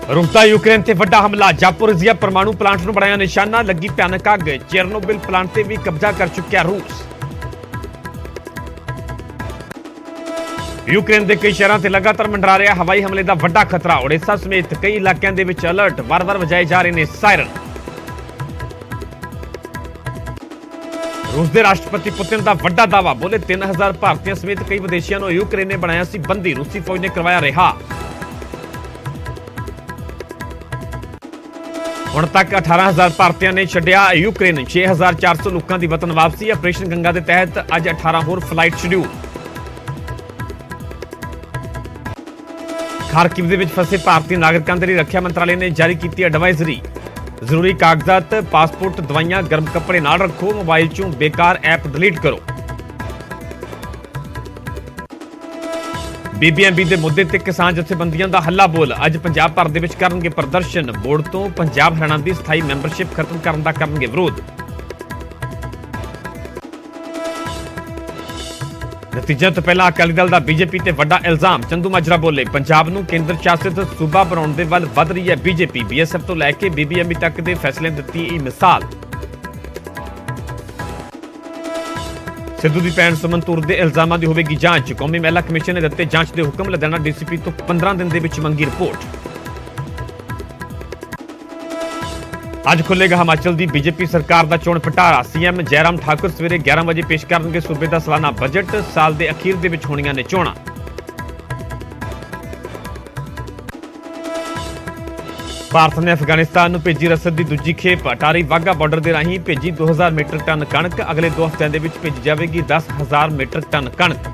रूस का यूक्रेन से वड्डा हमला। जापोरिजिया परमाणु प्लांट ਨੂੰ ਬਣਾਇਆ ਨਿਸ਼ਾਨਾ। ਲੱਗੀ ਭਿਆਨਕ ਅੱਗ। ਚੇਰਨੋਬਿਲ प्लांट ਤੇ भी कब्जा कर चुक्या रूस। यूक्रेन के कई शहरों से लगातार मंडरा रहा हवाई हमले का वड्डा खतरा। ओडिशा समेत कई इलाकों के अलर्ट। वार-वार वजाए जा रहे हैं सायरन। रूस के राष्ट्रपति पुतिन का वड्डा दावा। बोले 3000 भारतीयों समेत कई विदेशियों को यूक्रेन ने बनाया सी बंदी। रूसी फौज ने करवाया रिहा। हुण तक 18,000 भारतीयों ने छड्डिया यूक्रेन। 6,400 लोगों की वतन वापसी। ऑपरेशन गंगा के तहत अज 18 होर फ्लाइट शेड्यूल। खारकिव के फंसे भारतीय नागरिकों के लिए रक्षा मंत्रालय ने जारी की एडवाइजरी। जरूरी कागजात, पासपोर्ट, दवाइयां, गर्म कपड़े नाल रखो। मोबाइल चों बेकार ऐप डिलीट करो। बीबीएमबी के मुद्दे ते किसान जथेबंदियों का हल्ला बोल। अज पंजाब भर दे विच करनगे प्रदर्शन। बोर्ड तो पंजाब हरियाणा की स्थाई मैंबरशिप खत्म करने का करनगे विरोध। नतीजे तो पहला अकाली दल का बीजेपी ते वड्डा इल्जाम। चंदू माजरा बोले पंजाब नूं केंद्र शासित सूबा बनाउण दे वल वध रही है बीजेपी। बीएसएफ तो लैके बीबीएमबी तक के फैसले दित्ती मिसाल। सिद्धू की भैन सुमन तूर के इल्जामों की होगी जांच। कौमी महिला कमीशन ने दिते जांच के हुक्म। लुधियाना डीसीपी तो 15 दिन के मंगी रिपोर्ट। अज खुलेगा हिमाचल की बीजेपी सरकार का चोण पिटारा। सीएम जयराम ठाकुर सवेरे 11 बजे पेश करेंगे सूबे का सालाना बजट। साल के अखीर के होनियां ने चोणां। भारत ने अफगानिस्तान को भेजी रसद की दूजी खेप। अटारी वाघा बॉर्डर के राही भेजी 2000 मीट्रिक टन कणक। अगले 2 हफ्तों के भेजी जाएगी 10,000 मीट्रिक टन कणक।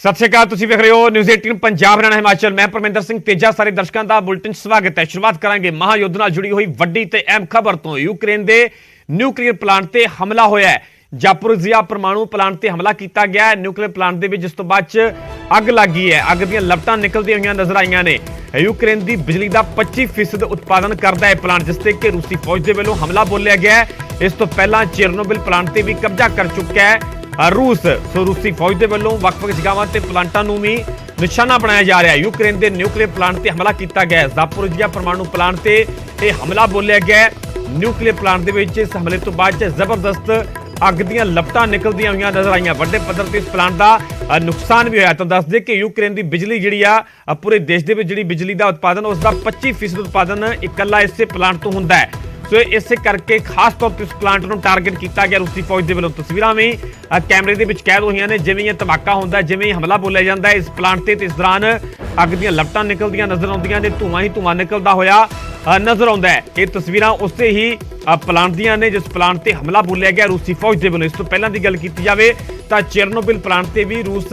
सत श्री अकाल, तुसीं वेख रहे हो न्यूज़ 18 पंजाब हरियाणा हिमाचल। मैं परमिंदर सिंह तेजा सारे दर्शकों का बुलेटिन स्वागत है। शुरुआत करांगे महायुद्ध नाल जुड़ी हुई वड्डी ते अहम खबर तो। यूक्रेन के न्यूक्लीयर प्लांट ते हमला होया है। जापोरिजिया परमाणु प्लांट ते हमला किया गया है न्यूक्लीयर प्लांट के, जिस तो बाद अग लग गई है। अग दी लपटां निकलदी हुई नजर आईयां ने। यूक्रेन की बिजली का 25% उत्पादन करता है प्लांट, जिससे कि रूसी फौज के वलों हमला बोलिया गया है। इस तो पहला चेरनोबिल प्लांट से भी कब्जा कर चुका है रूस। सो रूसी फौज के वलों वक्-वक् जगहों ते प्लांटां नूं भी निशाना बनाया जा रहा है। यूक्रेन के न्यूक्लीयर प्लांट से हमला किया गया है। जापोरिजिया परमाणु प्लांट से यह हमला बोलिया गया है। न्यूक्लीयर प्लांट के विच इस हमले तो बाद जबरदस्त अग दी लपटां निकलदियां हुई नजर आईयां। वड्डे पद्धर ते इस प्लांट का नुकसान भी होया। तो दस दे कि यूक्रेन की बिजली जिहड़ी आ पूरे देश के जिहड़ी बिजली का उत्पादन उसका 25% उत्पादन इकल्ला इसे प्लांट तो हुंदा है। सो इस करके खास तौर पर उस प्लांट को टारगेट किया गया रूसी फौज के वलों। तस्वीरां भी कैमरे के विच कैद हुई ने। जिवें धमाका होंदा, जिवें हमला बोलिया जाता है इस प्लांट से, इस दौरान अग दी लपटां निकलदियां नजर आउंदियां ने। धुआं ही धुआं निकलदा होया नजर आता है। ये तस्वीरां उस ही प्लांट दियां ने जिस प्लांट से हमला बोलिया गया रूसी फौज के वलों। इस तो पहलां दी गल कीती जावे तां चेरनोबिल प्लांट से भी रूस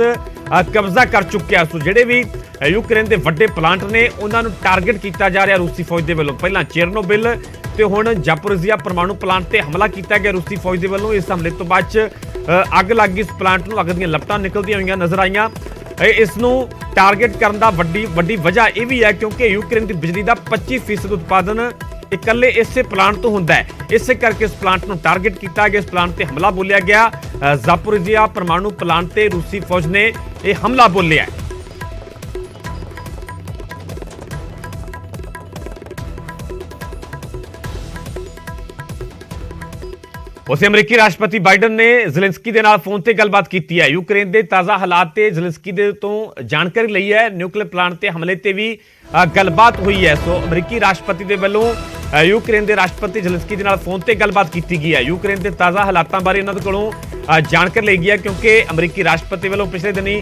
कब्जा कर चुक्या। सो जिहड़े भी यूक्रेन के वड्डे प्लांट ने उन्होंने टारगेट किया जा रहा रूसी फौज के वलों। पहलां चेरनोबिल ते हुण जापोरिजिया परमाणु प्लांट से हमला किया गया रूसी फौज के वलों। इस हमले तो बाद अग लग गई इस प्लांट नूं। अग दीयां लपटां निकलदियां हुई नजर आईयां। इसनूं टारगेट करने का वड्डी वजह यह भी है क्योंकि यूक्रेन की बिजली का 25% उत्पादन इकल्ले इस प्लांट तो होंदा है। इस करके इस प्लांट को टारगेट किया गया। इस प्लांट से हमला बोलिया गया। जापोरिजिया परमाणु प्लांट से रूसी फौज ने यह हमला बोलिया है। उसे अमरीकी राष्ट्रपति बाइडन ने ज़ेलेंस्की दे नाल फोन से गलबात की है। यूक्रेन के ताज़ा हालात से ज़ेलेंस्की दे तो जानकारी ली है। न्यूक्लीयर प्लांट के हमले से भी गलबात हुई है। सो अमरीकी राष्ट्रपति के वलों यूक्रेन के राष्ट्रपति ज़ेलेंस्की दे नाल फोन से गलबात की गई है। यूक्रेन के ताज़ा हालातों बारे इन्होंने कोलों जानकारी ली गई है क्योंकि अमरीकी राष्ट्रपति वलों पिछले दिनी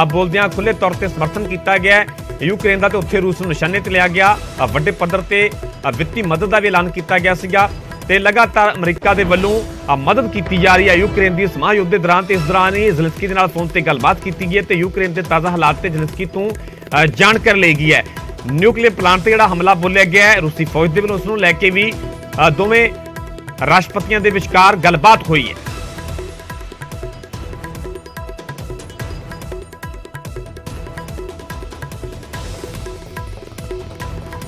बोलदियां खुले तौर पर समर्थन किया गया है यूक्रेन का। तो उत्थे रूस को निशाने ते लिया गया। वड्डे पद्धर ते वित्ती मदद का भी ऐलान किया गया सीगा ते लगातार अमरीका के वलों मदद की जा रही है यूक्रेन की इस महायुद्ध के दौरान। इस दौरान ही ज़ेलेंस्की के नाल फोन से गलबात की गई है तो यूक्रेन के ताज़ा हालात से ज़ेलेंस्की तो जानकारी ली गई है। न्यूक्लीयर प्लांट से जिहड़ा हमला बोलिया गया है रूसी फौज के वलों, उसनूं लैके भी दोवें राष्ट्रपतियों के विचकार गलबात हुई है।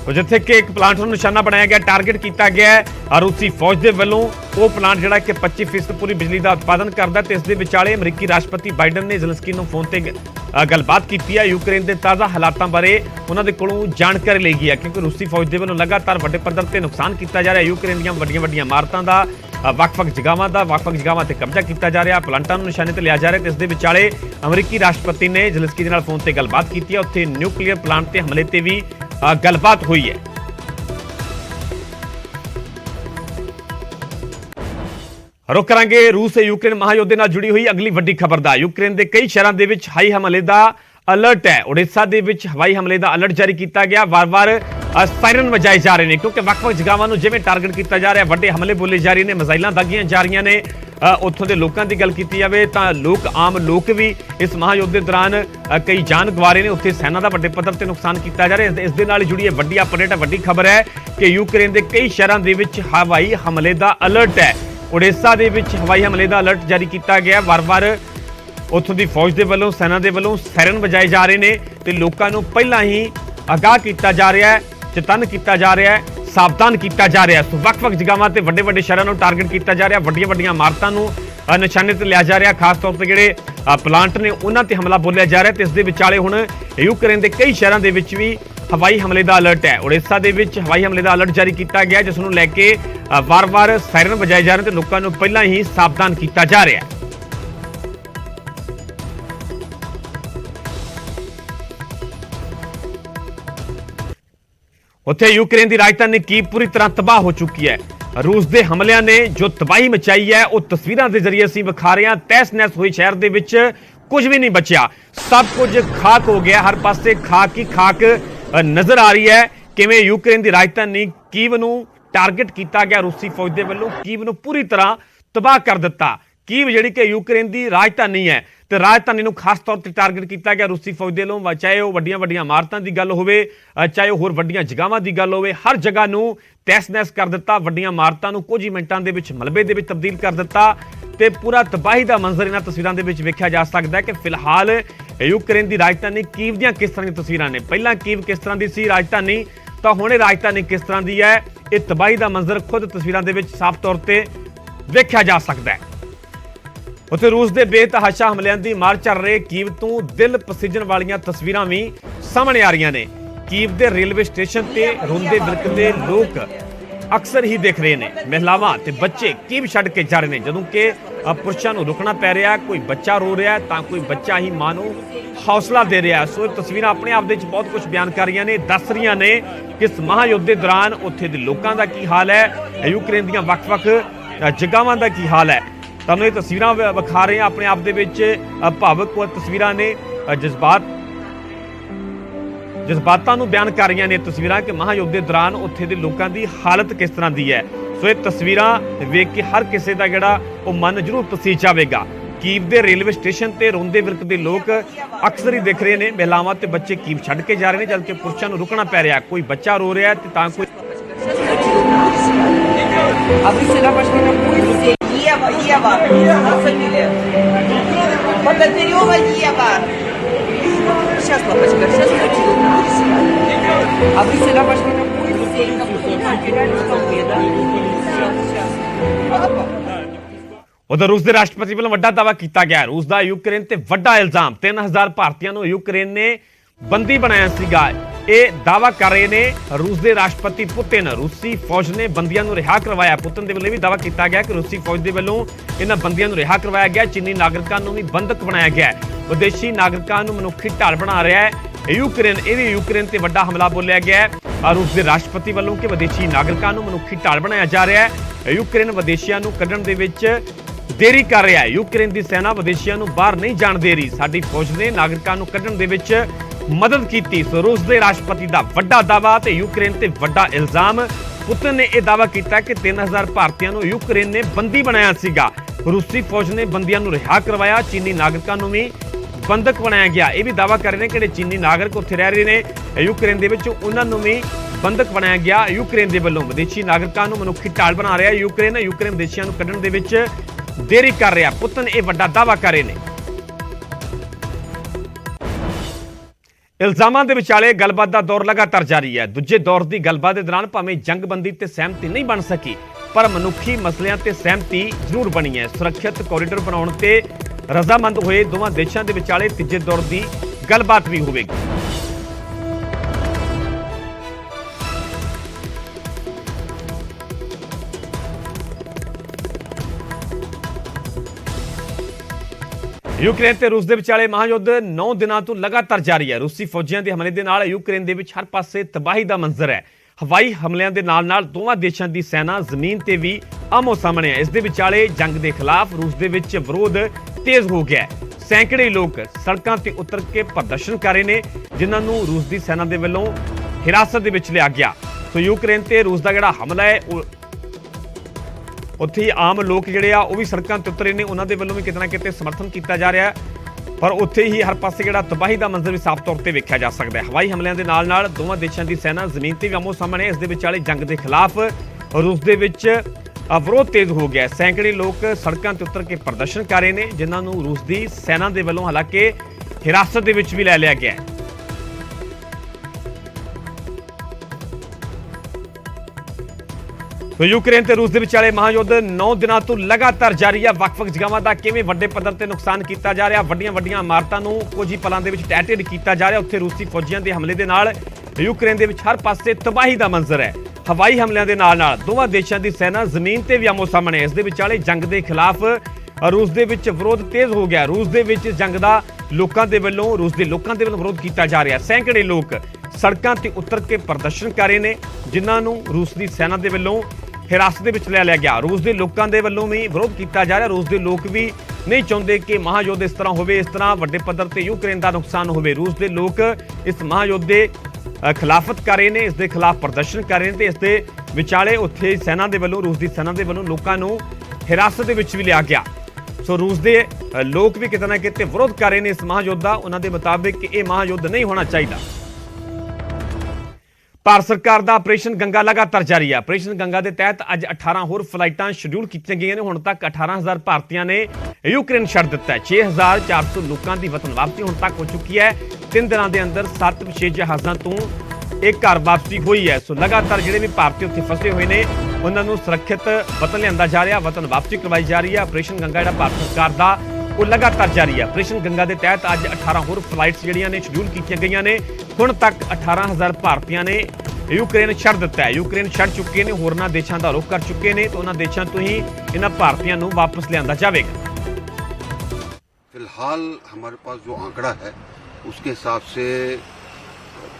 तो जिथे कि एक प्लांट ਨੂੰ ਨਿਸ਼ਾਨਾ ਬਣਾਇਆ ਗਿਆ, टारगेट किया गया है रूसी फौज के ਵੱਲੋਂ। वो प्लांट ਜਿਹੜਾ कि 25% पूरी बिजली का उत्पादन करता है। तो इस दे विचाले अमरीकी राष्ट्रपति बाइडन ने ज़ेलेंस्की ਨੂੰ फोन ਤੇ गलबात की है। यूक्रेन के ताज़ा हालातों बारे उन्होंने कोलों जानकारी ली गई है, क्योंकि रूसी फौज के ਵੱਲੋਂ लगातार ਵੱਡੇ पद्धर ਤੇ नुकसान किया जा रहा है। यूक्रेन ਦੀਆਂ ਵੱਡੀਆਂ इमारतों का ਵੱਖ-ਵੱਖ जगहों ਤੇ कब्जा किया जा रहा, प्लांटां ਨੂੰ निशाने ਤੇ लिया जा रहा। तो इस दे विचाले अमरीकी राष्ट्रपति ने ज़ेलेंस्की ਦੇ ਨਾਲ फोन ਤੇ गलबात की है। उत्थे न्यूक्लीयर प्लांट ਤੇ हमले ਤੇ भी गलबात हुई है। रुख करांगे रूस ते यूक्रेन महायुद्ध नाल जुड़ी हुई अगली वड्डी खबर दा। यूक्रेन के कई शहरों के विच हाई हमले का अलर्ट है। ओडिशा के विच हवाई हमले का अलर्ट जारी किया गया। वार-वार सायरन वजाए जा रहे हैं, क्योंकि ਵੱਖ-ਵੱਖ जगहों जिवें टारगेट किया जा रहा है। वड्डे हमले बोले जा रहे हैं, मिसाइलां दागीਆਂ जा रही ने। उत्थों के लोगों की गल की जाए तो लोग आम लोग भी इस महायुद्ध के दौरान कई जान गवा रहे हैं। उत्थे सेना का वड्डे पद्धर ते नुकसान किया जा रहा है। इस दे नाल जुड़ी वड्डी अपडेट है, वड्डी खबर है कि यूक्रेन के कई शहरों के विच हवाई हमले का अलर्ट है। ओडिशा के विच हवाई हमले का अलर्ट जारी किया गया। वार-वार उत्थों की फौज के वलों सेना के वलों सायरन वजाए जा रहे हैं तो लोगों को पहला ही आगाह किया जा रहा है, चेतन किया जा रहा है, सावधान किया जा रहा है। सो ਵੱਖ-ਵੱਖ जगहों से ਵੱਡੇ शहरों को टारगेट किया जा रहा, ਵੱਡੀਆਂ इमारतों को निशाने से लिया जा रहा। खास तौर पर जोड़े प्लांट ने उन्होंने हमला बोलिया जा रहा है। तो इस दे विचाले हुण यूक्रेन के कई शहरों के विच भी हवाई हमले का अलर्ट है। ओडिशा के विच हवाई हमले का अलर्ट जारी किया गया, जिसनूं लैके वार-वार सायरन वजाए जा रहे हैं तो लोगों को पहला ही सावधान किया जा रहा है। उत्थे यूक्रेन की राजधानी कीव पूरी तरह तबाह हो चुकी है। रूस के हमलियां ने जो तबाही मचाई है वह तस्वीरों के जरिए असीं विखा रहे हैं। तहस नहस हुई शहर के विच कुछ भी नहीं बचिया, सब कुछ खाक हो गया। हर पासे खाक ही खाक नजर आ रही है। किवें यूक्रेन की राजधानी कीव नूं टारगेट किया गया रूसी फौज के वल्लों, कीव नूं पूरी तरह तबाह कर दिता। कीव जिहड़ी कि यूक्रेन की राजधानी है तो राजधानी नूं खास तौर पर टारगेट किया गया रूसी फौज के वल्लों। चाहे वह वड्डियां इमारतां की गल होवे, चाहे होर वड्डियां जगहां की गल होवे, हर जगह नूं तहस नहस कर दिता। वड्डियां इमारतां नूं कुछ ही मिनटां दे विच मलबे दे विच तब्दील कर दिता। तो पूरा तबाही का मंजर इन्हां तस्वीरों के विच वेख्या जा सकता है कि फिलहाल यूक्रेन की राजधानी कीव दीयां किस तरह की तस्वीरां ने। पहलां कीव किस तरह की सी राजधानी, तो हुण राजधानी किस तरह की है, ये तबाही का मंजर खुद तस्वीरों के विच साफ तौर पर वेख्या जा सकता है। उत्थे रूस के बेतहाशा हमलियां की मार चल रहे कीव तो दिल पसीजण वालियां तस्वीरां भी सामने आ रही ने। कीव के रेलवे स्टेशन ते रोंदे बिलकदे लोग अक्सर ही दिख रहे हैं। महिलावां ते बच्चे कीव छड्ड के जा रहे हैं, जदों कि पुरुषों को रुकना पै रहा है। कोई बच्चा रो रहा है तो कोई बच्चा ही मां नूं हौसला दे रहा है। सो ये तस्वीरां अपने आप दे विच बहुत कुछ बयान कर रही ने, दस रही ने कि इस महायुद्ध के दौरान उत्थे दे लोगों का की हाल है, यूक्रेन दीयां वख-वख जगहां का की हाल है। तुहानूं ये तस्वीरां विखा रहे हैं, अपने आप दे विच भावुक तस्वीरां ने, जज्बातां नूं बयान कर रही ने तस्वीरां कि महायुद्ध के दौरान उत्थे दे लोगों की हालत किस तरह की है। सो ये तस्वीरां वेख के हर किसी का जिहड़ा वो मन जरूर पसीज जाएगा। कीव के रेलवे स्टेशन ते रोंदे बिलकदे लोग अक्सर ही दिख रहे हैं। महिलावां ते बच्चे कीव छड्ड के जा रहे हैं, जबकि पुरुषों को रुकना पै रहा। कोई बच्चा रो रहा है तो कोई А вы сюда пошли на поезд? Ева, фамилия. Богатырева Ева. Сейчас, лапочка, сейчас хочу. А вы сюда пошли на поезд? Потеряли столбы, да? Сейчас. उधर रूस के राष्ट्रपति वालों वड्डा दावा किया गया। रूस का यूक्रेन ते वड्डा इल्जाम, 3000 भारतीयों को यूक्रेन ने बंदी बनाया सीगा। ये दावा कर रहे हैं रूस के राष्ट्रपति पुतिन। रूसी फौज ने बंदियों को रिहा करवाया। पुतिन के वालों भी दावा किया गया कि रूसी फौज के वालों इन्होंने बंदियों को रिहा करवाया गया। चीनी नागरिकों को भी बंधक बनाया गया। विदेशी नागरिकों को मनुखी ढाल बना रहा है यूक्रेन। ये भी यूक्रेन से वड्डा हमला बोलिया गया है रूस के राष्ट्रपति वालों कि विदेशी नागरिकों को मनुखी ढाल बनाया जा रहा है। यूक्रेन विदेशियों को कढ़ण दे विच देरी कर रहा है। यूक्रेन की सेना विदेशियों को बाहर नहीं जाण दे रही। साडी फौज ने नागरिकों को कढ़ण दे विच मदद की। सो रूस के राष्ट्रपति का वड्डा दावा तो यूक्रेन से वड्डा इल्जाम। पुतिन ने यह दावा किया कि 3000 भारतीयों को यूक्रेन ने बंदी बनाया सीगा। रूसी फौज ने बंदियों को रिहा करवाया। चीनी नागरिकों को भी बंधक बनाया गया। यह भी दावा कर रहे हैं कि चीनी नागरिक उत्थे रह रहे हैं यूक्रेन के विच, उन्होंने भी बंधक बनाया गया यूक्रेन के वलों। विदेशी नागरिकों को मनुखी ढाल बना रहा है यूक्रेन। यूक्रेन विदेशियों को कढ़ण दे विच देरी कर रहा। पुतिन यह वड्डा दावा कर रहे हैं। ਇਲਜ਼ਾਮਾਂ ਦੇ ਵਿਚਾਲੇ ਗੱਲਬਾਤ ਦਾ ਦੌਰ ਲਗਾਤਾਰ ਜਾਰੀ ਹੈ। ਦੂਜੇ ਦੌਰ ਦੀ ਗੱਲਬਾਤ ਦੇ ਦੌਰਾਨ ਭਾਵੇਂ ਜੰਗਬੰਦੀ ਤੇ ਸਹਿਮਤੀ ਨਹੀਂ ਬਣ ਸਕੀ, ਪਰ ਮਨੁੱਖੀ ਮਸਲਿਆਂ ਤੇ ਸਹਿਮਤੀ ਜ਼ਰੂਰ ਬਣੀ ਹੈ। ਸੁਰੱਖਿਅਤ ਕੋਰੀਡੋਰ ਬਣਾਉਣ ਤੇ ਰਜ਼ਾਮੰਦ ਹੋਏ ਦੋਵਾਂ ਦੇਸ਼ਾਂ ਦੇ ਵਿਚਾਲੇ ਤੀਜੇ ਦੌਰ ਦੀ ਗੱਲਬਾਤ ਵੀ ਹੋਵੇਗੀ। ਯੂਕਰੇਨ ਤੇ ਰੂਸ ਦੇ ਵਿਚਾਲੇ ਮਹਾਯੁੱਧ 9 ਦਿਨਾਂ ਤੋਂ ਲਗਾਤਾਰ ਜਾਰੀ ਹੈ। ਰੂਸੀ ਫੌਜੀਆਂ ਦੇ ਹਮਲੇ ਦੇ ਨਾਲ ਯੂਕਰੇਨ ਦੇ ਵਿੱਚ ਹਰ ਪਾਸੇ ਤਬਾਹੀ ਦਾ ਮੰਜ਼ਰ ਹੈ। ਹਵਾਈ ਹਮਲਿਆਂ ਦੇ ਨਾਲ-ਨਾਲ ਦੋਵਾਂ ਦੇਸ਼ਾਂ ਦੀ ਸੈਨਾ ਜ਼ਮੀਨ ਤੇ ਵੀ ਆਮੋ ਸਾਹਮਣੇ ਹੈ। ਇਸ ਦੇ ਵਿਚਾਲੇ ਜੰਗ ਦੇ ਖਿਲਾਫ ਰੂਸ ਦੇ ਵਿੱਚ ਵਿਰੋਧ ਤੇਜ਼ ਹੋ ਗਿਆ ਹੈ। ਸੈਂਕੜੇ ਲੋਕ ਸੜਕਾਂ ਤੇ ਉਤਰ ਕੇ ਪ੍ਰਦਰਸ਼ਨ ਕਰ ਰਹੇ ਨੇ, ਜਿਨ੍ਹਾਂ ਨੂੰ ਰੂਸ ਦੀ ਸੈਨਾ ਦੇ ਵੱਲੋਂ ਹਿਰਾਸਤ ਦੇ ਵਿੱਚ ਲਿਆ ਗਿਆ। ਸੋ ਯੂਕਰੇਨ ਤੇ ਰੂਸ ਦਾ ਜਿਹੜਾ ਹਮਲਾ ਹੈ, ਉੱਥੇ ਹੀ ਆਮ ਲੋਕ ਜਿਹੜੇ ਆ ਉਹ ਵੀ ਸੜਕਾਂ ਤੇ ਉਤਰੇ ਨੇ, ਉਹਨਾਂ ਦੇ ਵੱਲੋਂ ਵੀ ਕਿਤੇ ਨਾ ਕਿਤੇ ਸਮਰਥਨ ਕੀਤਾ ਜਾ ਰਿਹਾ ਹੈ। ਪਰ ਉੱਥੇ ਹੀ ਹਰ ਪਾਸੇ ਜਿਹੜਾ ਤਬਾਹੀ ਦਾ ਮੰਜ਼ਰ ਵੀ ਸਾਫ਼ ਤੌਰ ਤੇ ਵੇਖਿਆ ਜਾ ਸਕਦਾ ਹੈ। ਹਵਾਈ ਹਮਲਿਆਂ ਦੇ ਨਾਲ-ਨਾਲ ਦੋਵਾਂ ਦੇਸ਼ਾਂ ਦੀ ਸੈਨਾ ਜ਼ਮੀਨ ਤੇ ਵੀ ਆਮੋ ਸਾਹਮਣੇ ਹੈ। ਇਸ ਦੇ ਵਿਚਾਲੇ ਜੰਗ ਦੇ ਖਿਲਾਫ ਰੂਸ ਦੇ ਵਿੱਚ ਵਿਰੋਧ ਤੇਜ਼ ਹੋ ਗਿਆ। ਸੈਂਕੜੇ ਲੋਕ ਸੜਕਾਂ ਤੇ ਉਤਰ ਕੇ ਪ੍ਰਦਰਸ਼ਨ ਕਰ ਰਹੇ ਨੇ, ਜਿਨ੍ਹਾਂ ਨੂੰ ਰੂਸ ਦੀ ਸੈਨਾ ਦੇ ਵੱਲੋਂ ਹਾਲਾਂਕਿ ਹਿਰਾਸਤ ਦੇ ਵਿੱਚ ਵੀ ਲੈ ਲਿਆ ਗਿਆ ਹੈ। ਯੂਕਰੇਨ ਤੇ ਰੂਸ ਦੇ ਵਿਚਾਲੇ ਮਹਾਯੁੱਧ 9 ਦਿਨਾਂ ਤੋਂ ਲਗਾਤਾਰ ਜਾਰੀ ਹੈ। ਵੱਖ-ਵੱਖ ਜਗ੍ਹਾਵਾਂ ਦਾ ਕਿਵੇਂ ਵੱਡੇ ਪੱਧਰ ਤੇ ਨੁਕਸਾਨ ਕੀਤਾ ਜਾ ਰਿਹਾ, ਵੱਡੀਆਂ-ਵੱਡੀਆਂ ਇਮਾਰਤਾਂ ਨੂੰ ਕੁਝ ਹੀ ਪਲਾਂ ਦੇ ਵਿੱਚ ਢਹਿ-ਢੇਰੀ ਕੀਤਾ ਜਾ ਰਿਹਾ। ਉੱਥੇ ਰੂਸੀ ਫੌਜੀਆਂ ਦੇ ਹਮਲੇ ਦੇ ਨਾਲ ਯੂਕਰੇਨ ਦੇ ਵਿੱਚ ਹਰ ਪਾਸੇ ਤਬਾਹੀ ਦਾ ਮੰਜ਼ਰ ਹੈ। ਹਵਾਈ ਹਮਲਿਆਂ ਦੇ ਨਾਲ-ਨਾਲ ਦੋਵਾਂ ਦੇਸ਼ਾਂ ਦੀ ਸੈਨਾ ਜ਼ਮੀਨ ਤੇ ਵੀ ਆਮੋ ਸਾਹਮਣੇ ਹੈ। ਇਸ ਦੇ ਵਿਚਾਲੇ ਜੰਗ ਦੇ ਖਿਲਾਫ ਰੂਸ ਦੇ ਵਿੱਚ ਵਿਰੋਧ ਤੇਜ਼ ਹੋ ਗਿਆ। ਰੂਸ ਦੇ ਵਿੱਚ ਜੰਗ ਦਾ ਰੂਸ ਦੇ ਲੋਕਾਂ ਦੇ ਵੱਲੋਂ ਵਿਰੋਧ ਕੀਤਾ ਜਾ ਰਿਹਾ। ਸੈਂਕੜੇ ਲੋਕ ਸੜਕਾਂ ਤੇ ਉਤਰ ਕੇ ਪ੍ਰਦਰਸ਼ਨ ਕਰ ਰਹੇ ਨੇ, ਜਿਨ੍ਹਾਂ ਨੂੰ ਰੂਸ ਦੀ ਸੈਨਾ ਦੇ ਵੱਲੋਂ ਹਿਰਾਸਤ ਦੇ ਵਿੱਚ ਲੈ ਲਿਆ ਗਿਆ। ਰੂਸ ਦੇ ਲੋਕਾਂ ਦੇ ਵੱਲੋਂ ਵੀ ਵਿਰੋਧ ਕੀਤਾ ਜਾ ਰਿਹਾ। ਰੂਸ ਦੇ ਲੋਕ ਵੀ ਨਹੀਂ ਚਾਹੁੰਦੇ ਕਿ ਮਹਾਯੁੱਧ ਇਸ ਤਰ੍ਹਾਂ ਹੋਵੇ, ਇਸ ਤਰ੍ਹਾਂ ਵੱਡੇ ਪੱਧਰ ਤੇ ਯੂਕਰੇਨ ਦਾ ਨੁਕਸਾਨ ਹੋਵੇ। ਰੂਸ ਦੇ ਲੋਕ ਇਸ ਮਹਾਯੁੱਧ ਦੇ ਖਿਲਾਫਤ ਕਰ ਰਹੇ ਨੇ, ਇਸ ਦੇ ਖਿਲਾਫ ਪ੍ਰਦਰਸ਼ਨ ਕਰ ਰਹੇ ਨੇ ਤੇ ਇਸ ਦੇ ਵਿਚਾਲੇ ਉੱਥੇ ਸੈਨਾ ਦੇ ਵੱਲੋਂ, ਰੂਸ ਦੀ ਸੈਨਾ ਦੇ ਵੱਲੋਂ ਲੋਕਾਂ ਨੂੰ ਹਿਰਾਸਤ ਦੇ ਵਿੱਚ ਵੀ ਲਿਆ ਗਿਆ। ਸੋ ਰੂਸ ਦੇ ਲੋਕ ਵੀ ਕਿਤੇ ਨਾ ਕਿਤੇ ਵਿਰੋਧ ਕਰ ਰਹੇ ਨੇ ਇਸ ਮਹਾਯੁੱਧ ਦਾ। ਉਹਨਾਂ ਦੇ ਮੁਤਾਬਿਕ ਇਹ ਮਹਾਯੁੱਧ ਨਹੀਂ ਹੋਣਾ ਚਾਹੀਦਾ। ਭਾਰਤ ਸਰਕਾਰ ਦਾ ਆਪਰੇਸ਼ਨ ਗੰਗਾ ਲਗਾਤਾਰ ਜਾਰੀ ਹੈ। ਆਪਰੇਸ਼ਨ ਗੰਗਾ ਦੇ ਤਹਿਤ ਅੱਜ 18 ਹੋਰ ਫਲਾਈਟਾਂ ਸ਼ਡਿਊਲ ਕੀਤੀਆਂ ਗਈਆਂ ਨੇ। ਹੁਣ ਤੱਕ 18,000 ਭਾਰਤੀਆਂ ਨੇ ਯੂਕਰੇਨ ਛੱਡ ਦਿੱਤਾ ਹੈ। 6,400 ਲੋਕਾਂ ਦੀ ਵਤਨ ਵਾਪਸੀ ਹੁਣ ਤੱਕ ਹੋ ਚੁੱਕੀ ਹੈ। 3 ਦਿਨਾਂ ਦੇ ਅੰਦਰ 7 ਵਿਸ਼ੇਸ਼ ਜਹਾਜ਼ਾਂ ਤੋਂ ਇੱਕ ਘਰ ਵਾਪਸੀ ਹੋਈ ਹੈ। ਸੋ ਲਗਾਤਾਰ ਜਿਹੜੇ ਵੀ ਭਾਰਤੀ ਉੱਥੇ ਫਸੇ ਹੋਏ ਨੇ, ਉਹਨਾਂ ਨੂੰ ਸੁਰੱਖਿਅਤ ਵਤਨ ਲਿਆਂਦਾ ਜਾ ਰਿਹਾ, ਵਤਨ ਵਾਪਸੀ ਕਰਵਾਈ ਜਾ ਰਹੀ ਹੈ। ਆਪਰੇਸ਼ਨ ਗੰਗਾ ਜਿਹੜਾ ਭਾਰਤ ਸਰਕਾਰ ਦਾ ਉਹ ਲਗਾਤਾਰ ਜਾਰੀ ਹੈ। ਆਪਰੇਸ਼ਨ ਗੰਗਾ ਦੇ ਤਹਿਤ ਅੱਜ 18 ਹੋਰ ਫਲਾਈਟਸ ਜਿਹੜੀਆਂ ਨੇ ਸ਼ਡਿਊਲ ਕੀਤੀਆਂ ਗਈਆਂ ਨੇ। ਹੁਣ ਤੱਕ 18,000 ਭਾਰਤੀਆਂ ਨੇ ਯੂਕਰੇਨ ਛੱਡ ਦਿੱਤਾ ਹੈ। ਯੂਕਰੇਨ ਛੱਡ ਚੁੱਕੇ ਨੇ, ਹੋਰਨਾਂ ਦੇਸ਼ਾਂ ਦਾ ਰੁਖ ਕਰ ਚੁੱਕੇ ਨੇ ਤੇ ਉਹਨਾਂ ਦੇਸ਼ਾਂ ਤੋਂ ਹੀ ਇਹਨਾਂ ਭਾਰਤੀਆਂ ਨੂੰ ਵਾਪਸ ਲਿਆਂਦਾ ਜਾਵੇਗਾ। फिलहाल हमारे पास जो आंकड़ा है उसके हिसाब से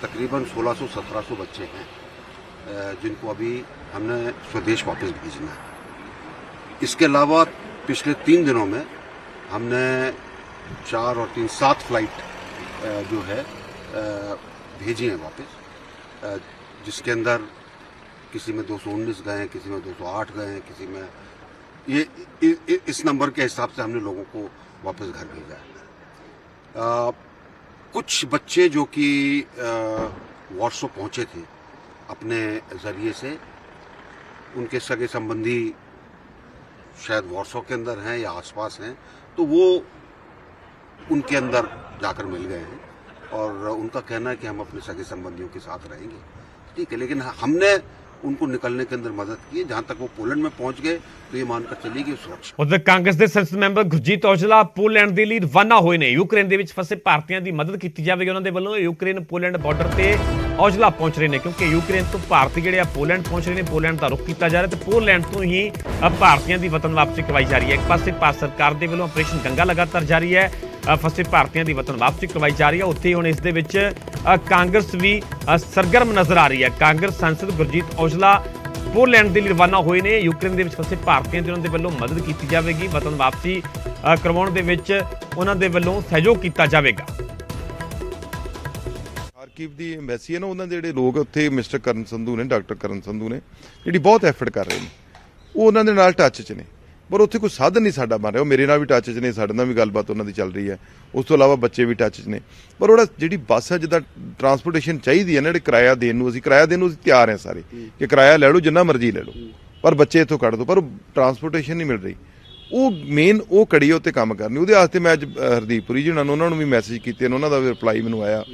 तकरीबन 1600-1700 बच्चे हैं जिनको अभी हमने स्वदेश वापस भेजना है। इसके अलावा पिछले 3 दिनों में हमने 4 और 3 7 फ्लाइट जो है भेजी हैं वापस, जिसके अंदर किसी में 219 गए हैं, किसी में 208 गए हैं, किसी में ये इस नंबर के हिसाब से हमने लोगों को वापस घर भेजा है। कुछ बच्चे जो कि वॉर्सो पहुंचे थे अपने ज़रिए से, उनके सगे संबंधी शायद वॉर्सो के अंदर हैं या आसपास हैं, तो वो उनके अंदर जाकर मिल गए हैं और उनका कहना है कि हम अपने सगे संबंधियों के साथ रहेंगे। ठीक है, लेकिन हमने उनको निकलने के अंदर मदद की। जहां तक वो पोलैंड में पहुंच गए तो ये मानकर चली गई सुरक्षा। उधर कांग्रेस के संसद मैंबर गुरजीत औजला पोलैंड के लिए रवाना हुए ने। यूक्रेन के फसे भारतीयों की मदद की जाएगी। उन्होंने वालों यूक्रेन पोलैंड बॉर्डर से औजला पहुंच रहे हैं, क्योंकि यूक्रेन तो भारतीय ਜਿਹੜੇ पोलैंड पहुंच रहे हैं। पोलैंड का रुख किया जा रहा है तो पोलैंड तो ही भारतीयों की वतन वापसी करवाई जा रही है। एक पासे भारत सरकार के वालों ऑपरेशन गंगा लगातार जारी है, फसे भारतीयों की वतन वापसी करवाई जा रही है। उत्थे हुण इस दे विच कांग्रेस भी सरगर्म नजर आ रही है। कांग्रेस सांसद गुरजीत औजला पोलैंड के लिए रवाना हुए ने। यूक्रेन के फसे भारतीयों की उन्होंने वालों मदद की जाएगी, वतन वापसी करवाउण दे विच उन्होंने वालों सहयोग किया जाएगा। ਖਾਰਕਿਵ ਦੀ ਐਮਬੈਸੀ ਹੈ ਨਾ, ਉਹਨਾਂ ਦੇ ਜਿਹੜੇ ਲੋਕ ਉੱਥੇ ਮਿਸਟਰ ਕਰਨ ਸੰਧੂ ਨੇ, ਡਾਕਟਰ ਕਰਨ ਸੰਧੂ ਨੇ, ਜਿਹੜੀ ਬਹੁਤ ਐਫਰਟ ਕਰ ਰਹੇ ਨੇ, ਉਹ ਉਹਨਾਂ ਦੇ ਨਾਲ ਟੱਚ 'ਚ ਨੇ। ਪਰ ਉੱਥੇ ਕੋਈ ਸਾਧਨ ਨਹੀਂ ਸਾਡਾ ਬਣ ਰਿਹਾ। ਉਹ ਮੇਰੇ ਨਾਲ ਵੀ ਟੱਚ 'ਚ ਨੇ, ਸਾਡੇ ਨਾਲ ਵੀ ਗੱਲਬਾਤ ਉਹਨਾਂ ਦੀ ਚੱਲ ਰਹੀ ਹੈ। ਉਸ ਤੋਂ ਇਲਾਵਾ ਬੱਚੇ ਵੀ ਟੱਚ 'ਚ ਨੇ। ਪਰ ਉਹਦਾ ਜਿਹੜੀ ਬੱਸ ਹੈ, ਜਿੱਦਾਂ ਟਰਾਂਸਪੋਰਟੇਸ਼ਨ ਚਾਹੀਦੀ ਹੈ ਨਾ, ਜਿਹੜੇ ਕਿਰਾਇਆ ਦੇਣ ਨੂੰ ਅਸੀਂ ਤਿਆਰ ਹਾਂ ਸਾਰੇ, ਕਿ ਕਿਰਾਇਆ ਲੈ ਲਓ, ਜਿੰਨਾ ਮਰਜ਼ੀ ਲੈ ਲਓ, ਪਰ ਬੱਚੇ ਇੱਥੋਂ ਕੱਢ ਦਿਓ। ਪਰ ਟਰਾਂਸਪੋਰਟੇਸ਼ਨ ਨਹੀਂ ਮਿਲ ਰਹੀ। ਉਹ ਮੇਨ ਉਹ ਕੜੀ ਉੱਤੇ ਕੰਮ ਕਰਨੀ। ਉਹਦੇ ਵਾਸਤੇ ਮੈਂ ਅੱਜ ਹਰਦੀਪ ਪੁਰੀ ਜੀ ਉਹਨਾਂ ਨੂੰ ਵੀ ਮੈਸੇਜ ਕੀਤੇ ਨੇ, ਉਹਨਾਂ ਦਾ ਵੀ ਰਿਪਲਾਈ ਮੈਨੂੰ ਆਇਆ।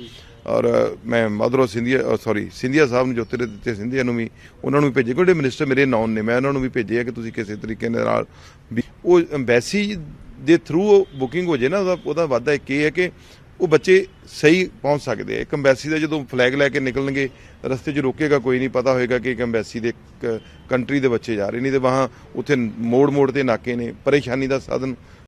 ਔਰ ਮੈਂ ਮਧਰੋ ਸਿੰਧੀਆ ਸਾਹਿਬ ਨੂੰ ਜੋਤੀ ਦਿੱਤੇ ਸਿੰਧੀਆ ਨੂੰ ਵੀ ਉਹਨਾਂ ਨੂੰ ਵੀ ਭੇਜੇ, ਕਿਉਂਕਿ ਮਿਨਿਸਟਰ ਮੇਰੇ ਨੌਨ ਨੇ, ਮੈਂ ਉਹਨਾਂ ਨੂੰ ਵੀ ਭੇਜੇ ਆ ਕਿ ਤੁਸੀਂ ਕਿਸੇ ਤਰੀਕੇ ਦੇ ਨਾਲ ਵੀ ਉਹ ਐਮਬੈਸੀ ਦੇ ਥਰੂ ਬੁਕਿੰਗ ਹੋ ਜੇ ਨਾ, ਉਹਦਾ ਵਾਧਾ ਇੱਕ ਇਹ ਹੈ ਕਿ ਉਹ ਬੱਚੇ ਸਹੀ ਪਹੁੰਚ ਸਕਦੇ ਆ। ਇੱਕ ਐਮਬੈਸੀ ਦਾ ਜਦੋਂ ਫਲੈਗ ਲੈ ਕੇ ਨਿਕਲਣਗੇ ਰਸਤੇ 'ਚ ਰੋਕੇਗਾ ਕੋਈ ਨਹੀਂ, ਪਤਾ ਹੋਏਗਾ ਕਿ ਇੱਕ ਐਮਬੈਸੀ ਦੇ ਕੰਟਰੀ ਦੇ ਬੱਚੇ ਜਾ ਰਹੇ, ਨਹੀਂ ਤੇ ਵਾਹਾਂ ਉੱਥੇ ਮੋੜ ਤੇ ਨਾਕੇ ਨੇ, ਪਰੇਸ਼ਾਨੀ ਦਾ ਸਾਧਨ